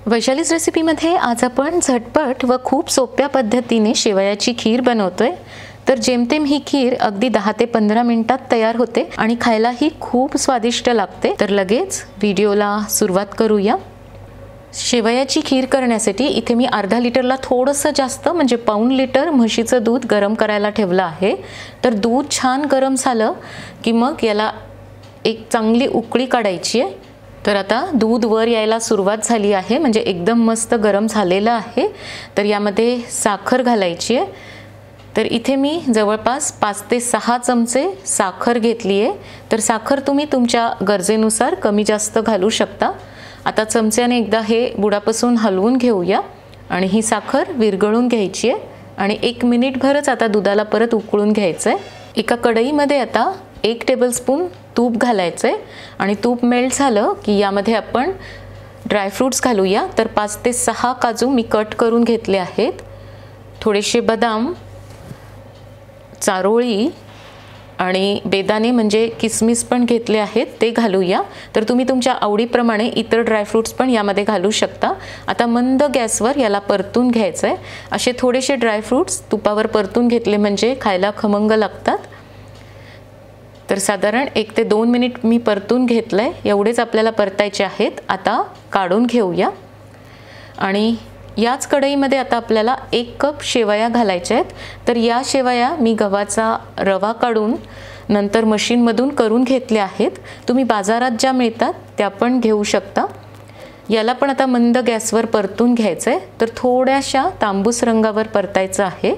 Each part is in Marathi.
वैशालीज रेसिपीमध्ये आज आपण झटपट व खूप सोप्या पद्धतीने शेवयाची खीर बनवतोय। तर जेमतेम ही खीर अगदी 10 ते 15 मिनिटात तयार होते आणि खायलाही खूप स्वादिष्ट लागते। तर लगेच व्हिडिओला सुरुवात करूया। शेवयाची खीर करण्यासाठी इथे मी अर्धा लिटरला थोडंसं जास्त म्हणजे पाऊण लिटर म्हशीचं दूध गरम करायला ठेवलं आहे। तर दूध छान गरम झालं की मग याला एक चांगली उकळी काढायची आहे। तर आता दूध वर यायला सुरुवात झाली आहे, म्हणजे एकदम मस्त गरम झालेलं आहे। तर यामध्ये साखर घालायची आहे। तर इथे मी जवळपास 5 ते 6 चमचे साखर घेतली आहे। तर साखर तुम्ही तुमच्या गरजेनुसार कमी जास्त घालू शकता। आता चमच्याने एकदा हे बुडापासून हलवून घेऊया आणि ही साखर विरघळून घ्यायची आहे आणि 1 मिनिटभरच आता दुधाला परत उकळून घ्यायचं आहे। एका कढईमध्ये आता 1 टेबलस्पून तूप घालायचं आहे आणि तूप मेल्ट झालं की यामध्ये आपण ड्रायफ्रूट्स घालूया। तर 5 ते 6 काजू मी कट करून घेतले आहेत, थोडेसे बदाम, चारोळी आणि बेदाणे म्हणजे किसमिस पण घेतले आहेत ते घालूया। तर तुम्ही तुमच्या आवडीप्रमाणे इतर ड्रायफ्रूट्स पण यामध्ये घालू शकता। आता मंद गॅसवर याला परतून घ्यायचं आहे। असे थोडेसे ड्रायफ्रूट्स तुपावर परतून घेतले म्हणजे खायला खमंग लागतात। तर साधारण 1 ते 2 मिनिट मी परतून घेतलंय, एवढेच आपल्याला परतायचे आहेत। आता काढून घेऊया आणि याच कढईमध्ये आता आपल्याला 1 कप शेवया घालायच्या आहेत। तर या शेवया मी गव्हाचा रवा काढून नंतर मशीनमधून करून घेतल्या आहेत। तुम्ही बाजारात ज्या मिळतात त्या पण घेऊ शकता। याला पण आता मंद गॅसवर परतून घ्यायचं आहे। तर थोड्याशा तांबूस रंगावर परतायचं आहे।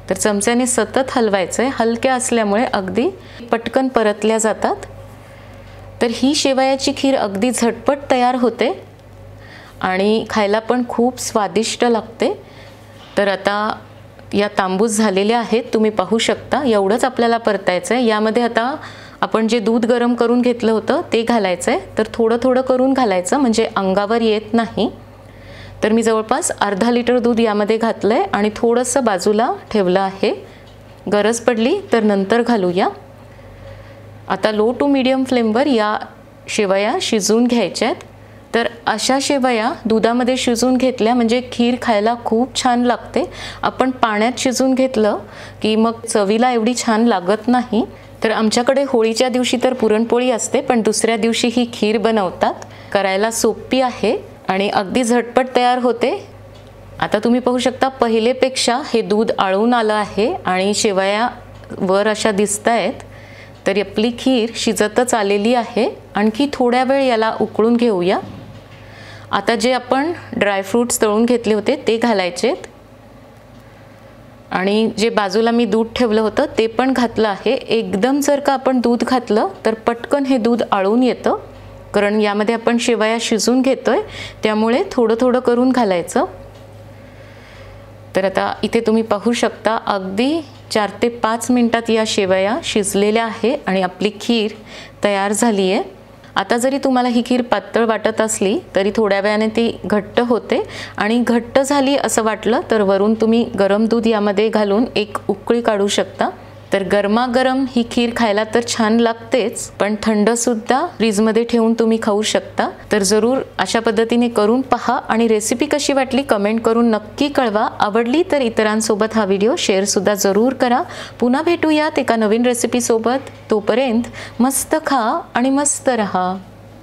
तर चमच्याने सतत हलवायचं आहे, हलक्या असल्यामुळे अगदी पटकन परतल्या जातात। तर ही शेवयाची खीर अगदी झटपट तयार होते आणि खायला पण खूप स्वादिष्ट लागते। तर आता या तांबूस झालेल्या आहेत, तुम्ही पाहू शकता। एवढंच आपल्याला परतायचं आहे। यामध्ये आता आपण जे दूध गरम करून घेतलं होतं ते घालायचं आहे। तर थोडं थोडं करून घालायचं म्हणजे अंगावर येत नाही। तर मी जवळपास अर्धा लिटर दूध यामध्ये घातलंय आणि थोडंसं बाजूला ठेवलं आहे, गरज पडली तर नंतर घालूया। आता लो टू मीडियम फ्लेमवर या शेवया शिजवून घ्यायच्या आहेत। तर अशा शेवया दुधामध्ये शिजवून घेतल्या म्हणजे खीर खायला खूप छान लागते। आपण पाण्यात शिजवून घेतलं की मग चवीला एवढी छान लागत नाही। तर आमच्याकडे होळीच्या दिवशी तर पुरणपोळी असते, पण दुसऱ्या दिवशी ही खीर बनवतात। करायला सोपी आहे आणि अगदी झटपट तयार होते। आता तुम्ही पाहू शकता पहिलेपेक्षा हे दूध आळून आलं आहे आणि शेवया वर अशा दिसतायत। तर आपली खीर शिजतच आलेली आहे। आणखी थोड्या वेळ याला उकळून घेऊया। आता जे आपण ड्रायफ्रूट्स तळून घेतले होते ते घालायचेत आणि जे बाजूला मी दूध ठेवलं होतं ते पण घातलं आहे। एकदम जर का आपण दूध घातलं तर पटकन हे दूध आळून येतं, कारण यामध्ये आपण शेवया शिजवून घेतोय, त्यामुळे थोडं थोडं करून घालायचं। तर आता इथे तुम्ही पाहू शकता अगदी 4 ते 5 मिनिटात या शेवया शिजलेल्या आहे आणि आपली खीर तयार झाली आहे। आता जरी तुम्हाला ही खीर पातळ वाटत असली तरी थोड्या वेळाने ती घट्ट होते आणि घट्ट झाली असं वाटलं तर वरून तुम्ही गरम दूध यामध्ये घालून एक उकळी काढू शकता। तर गरमागरम ही खीर खायला तर छान लागतेच, पण थंड सुद्धा फ्रीजमध्ये ठेवून तुम्ही खाऊ शकता। तर जरूर अशा पद्धतीने करून पहा आणि रेसिपी कशी वाटली कमेंट करून नक्की कळवा। आवडली तर इतरांसोबत हा व्हिडिओ शेअर सुद्धा जरूर करा। पुन्हा भेटूयात एका नवीन रेसिपी सोबत। तोपर्यंत मस्त खा आणि मस्त रहा।